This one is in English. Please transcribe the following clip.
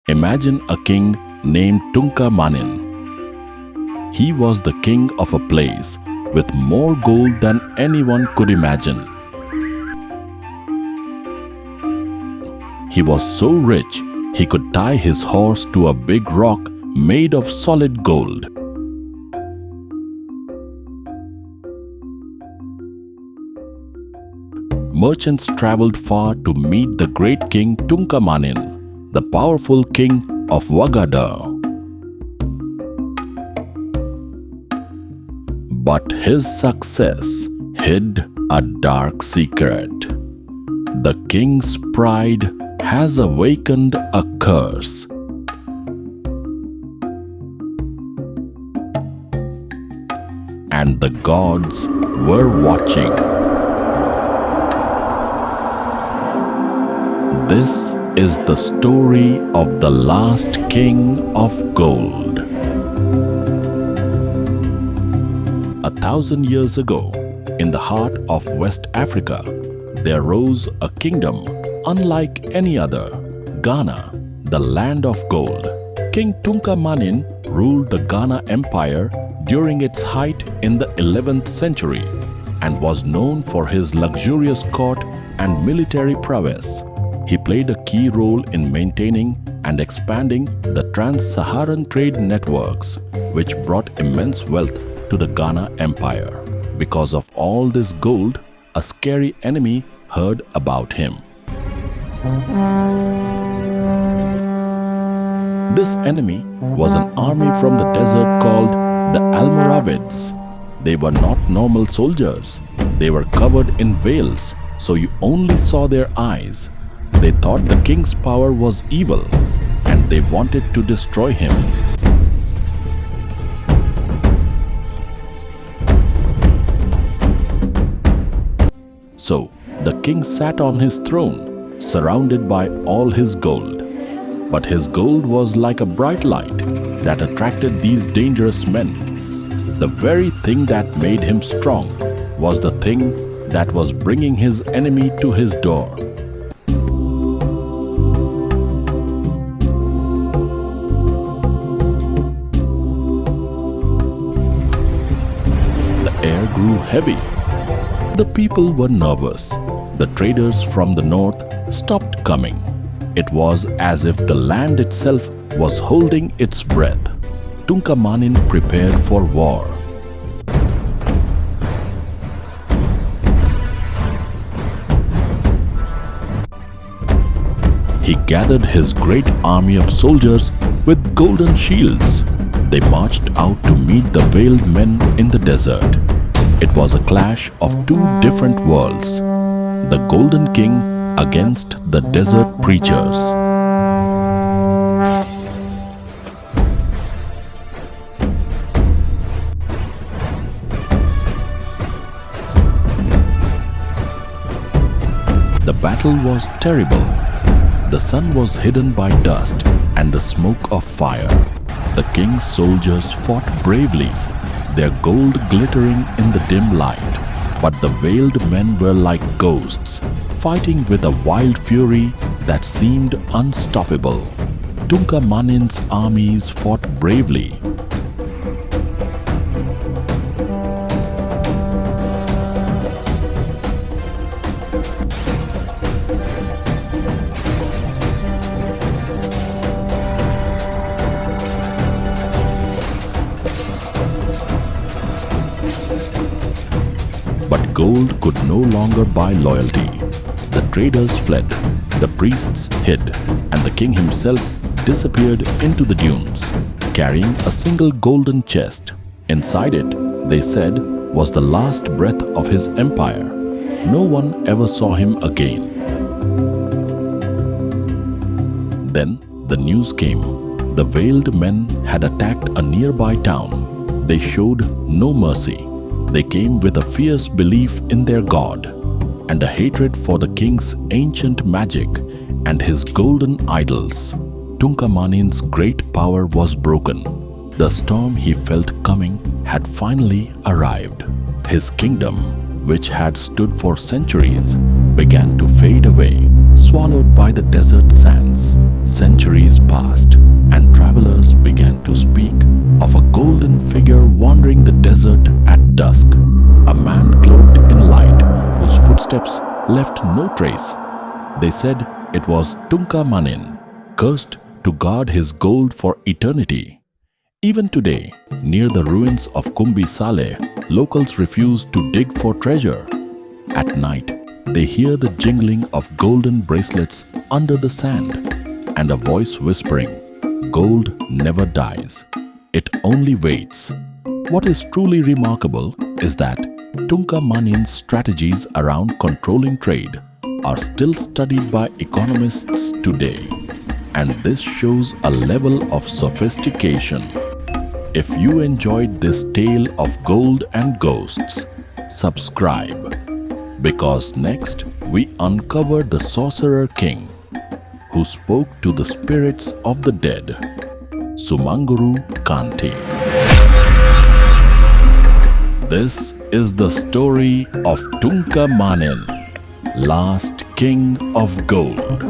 Imagine a king named Tunka Manin. He was the king of a place with more gold than anyone could imagine. He was so rich he could tie his horse to a big rock made of solid gold. Merchants traveled far to meet the great king Tunka Manin, the powerful king of Wagada. But his success hid a dark secret. The king's pride has awakened a curse. And the gods were watching. This is the story of the last king of gold. 1,000 years ago, in the heart of West Africa, there rose a kingdom unlike any other, Ghana, the land of gold. King Tunka Manin ruled the Ghana Empire during its height in the 11th century and was known for his luxurious court and military prowess. He played a key role in maintaining and expanding the trans-Saharan trade networks, which brought immense wealth to the Ghana Empire. Because of all this gold, a scary enemy heard about him. This enemy was an army from the desert called the Almoravids. They were not normal soldiers. They were covered in veils, so you only saw their eyes. They thought the king's power was evil, and they wanted to destroy him. So, the king sat on his throne, surrounded by all his gold. But his gold was like a bright light that attracted these dangerous men. The very thing that made him strong was the thing that was bringing his enemy to his door. The air grew heavy. The people were nervous. The traders from the north stopped coming. It was as if the land itself was holding its breath. Tunka Manin prepared for war. He gathered his great army of soldiers with golden shields. They marched out to meet the veiled men in the desert. It was a clash of two different worlds, the Golden King against the desert preachers. The battle was terrible. The sun was hidden by dust and the smoke of fire. The king's soldiers fought bravely, their gold glittering in the dim light. But the veiled men were like ghosts, fighting with a wild fury that seemed unstoppable. Tunka Manin's armies fought bravely. But gold could no longer buy loyalty. The traders fled, the priests hid, and the king himself disappeared into the dunes, carrying a single golden chest. Inside it, they said, was the last breath of his empire. No one ever saw him again. Then the news came. The veiled men had attacked a nearby town. They showed no mercy. They came with a fierce belief in their god and a hatred for the king's ancient magic and his golden idols. Tunka Manin's great power was broken. The storm he felt coming had finally arrived. His kingdom, which had stood for centuries, began to fade away, swallowed by the desert sands. Centuries passed, and travelers began to speak of a golden figure wandering the desert at dusk, a man cloaked in light whose footsteps left no trace. They said it was Tunka Manin, cursed to guard his gold for eternity. Even today, near the ruins of Kumbi Saleh, locals refuse to dig for treasure. At night, they hear the jingling of golden bracelets under the sand and a voice whispering, "Gold never dies. It only waits." What is truly remarkable is that Tunka Manin's strategies around controlling trade are still studied by economists today. And this shows a level of sophistication. If you enjoyed this tale of gold and ghosts, subscribe, because next we uncover the Sorcerer King who spoke to the spirits of the dead, Sumanguru Kanté. This is the story of Tunka Manin, last king of gold.